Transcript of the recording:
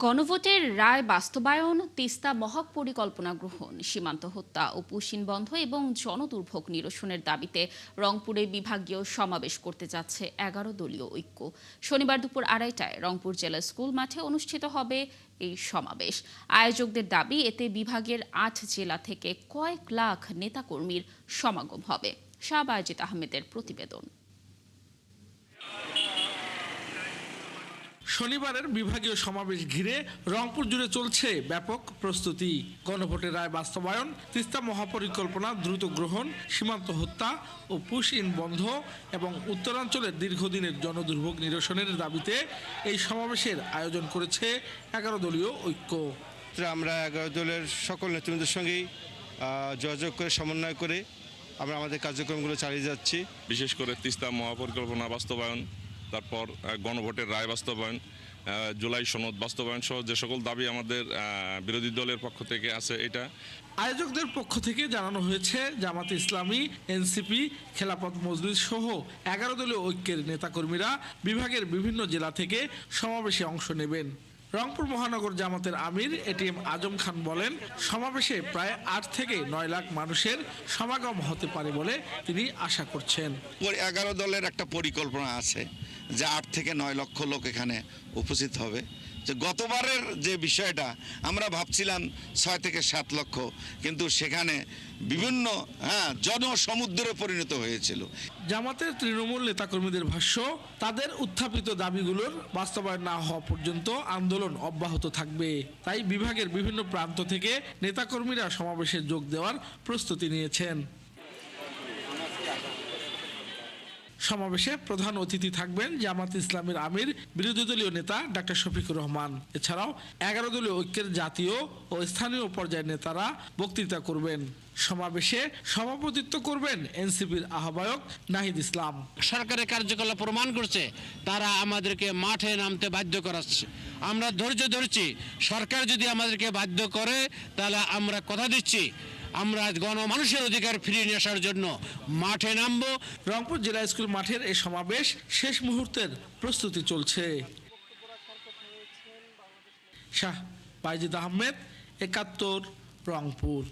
গণভোটের রায় বাস্তবায়ন, তিস্তা মহাপরিকল্পনা গ্রহণ, সীমান্ত হত্যা ও পুশিন বন্ধ এবং জনদুর্ভোগ নিরসনের দাবিতে রংপুরে বিভাগীয় সমাবেশ করতে যাচ্ছে ১১ দলীয় ঐক্য। শনিবার দুপুর ২:৩০টায় রংপুর জেলা স্কুল মাঠে অনুষ্ঠিত হবে এই সমাবেশ। আয়োজকদের দাবি, এতে বিভাগের ৮ জেলা থেকে কয়েক লাখ নেতাকর্মীর সমাগম হবে। শাহবাজিদ আহমেদের প্রতিবেদন। শনিবারের বিভাগীয় সমাবেশ ঘিরে রংপুর জুড়ে চলছে ব্যাপক প্রস্তুতি। গণভোটের রায় বাস্তবায়ন, তিস্তা মহাপরিকল্পনা দ্রুত গ্রহণ, সীমান্ত হত্যা ও পুশ ইন বন্ধ এবং উত্তরাঞ্চলের দীর্ঘদিনের জনদুর্ভোগ নিরসনের দাবিতে এই সমাবেশের আয়োজন করেছে ১১ দলীয় ঐক্য। আমরা ১১ দলের সকল নেতৃবৃন্দের সঙ্গেই যোগাযোগ করে সমন্বয় করে আমরা আমাদের কার্যক্রমগুলো চালিয়ে যাচ্ছি। বিশেষ করে তিস্তা মহাপরিকল্পনা বাস্তবায়ন, তারপর গণভোটের রায় বাস্তবায়ন, জুলাই সনদ বাস্তবায়ন সহ যে সকল দাবি আমাদের বিরোধী দলের পক্ষ থেকে আছে। এটা আয়োজকদের পক্ষ থেকে জানানো হয়েছে, জামাতে ইসলামী, এনসিপি, খেলাফত মজলিস সহ ১১ দলীয় ঐক্যের নেতাকর্মীরা বিভাগের বিভিন্ন জেলা থেকে সমাবেশে অংশ নেবেন। রংপুর মহানগর জামাতের আমির এটিএম আজম খান বলেন, সমাবেশে প্রায় ৮ থেকে ৯ লাখ মানুষের সমাগম হতে পারে বলে তিনি আশা করছেন। ১১ দলের একটা পরিকল্পনা আছে যে ৮ থেকে ৯ লক্ষ লোক এখানে উপস্থিত হবে। যে গতবারের যে বিষয়টা আমরা ভাবছিলাম ৬ থেকে ৭ লক্ষ, কিন্তু সেখানে বিভিন্ন জনসমুদ্রে পরিণত হয়েছিল। জামাতের তৃণমূল নেতাকর্মীদের ভাষ্য, তাদের উত্থাপিত দাবিগুলোর বাস্তবায়ন না হওয়া পর্যন্ত আন্দোলন অব্যাহত থাকবে। তাই বিভাগের বিভিন্ন প্রান্ত থেকে নেতাকর্মীরা সমাবেশে যোগ দেওয়ার প্রস্তুতি নিয়েছেন। সমাবেশে প্রধান অতিথি থাকবেন জামাত ইসলামের আমির, বিরোধী দলীয় নেতা ডাক্তার শফিকুর রহমান। এছাড়াও ১১ দলীয় ঐক্যের জাতীয় ও স্থানীয় পর্যায়ের নেতারা বক্তৃতা করবেন। সমাবেশে সভাপতিত্ব করবেন এনসিপির আহ্বায়ক নাহিদ ইসলাম। সরকারের কার্যকলাপ প্রমাণ করছে তারা আমাদেরকে মাঠে নামতে বাধ্য করাচ্ছে। আমরা ধৈর্য ধরছি, সরকার যদি আমাদেরকে বাধ্য করে তাহলে আমরা কথা দিচ্ছি আমরা গণমানুষের অধিকার ফিরিয়ে নিয়ে আসার জন্য মাঠে নামবো। রংপুর জেলা স্কুল মাঠের এই সমাবেশ শেষ মুহূর্তের প্রস্তুতি চলছে। শাহবাজিদ আহমেদ, ৭১, রংপুর।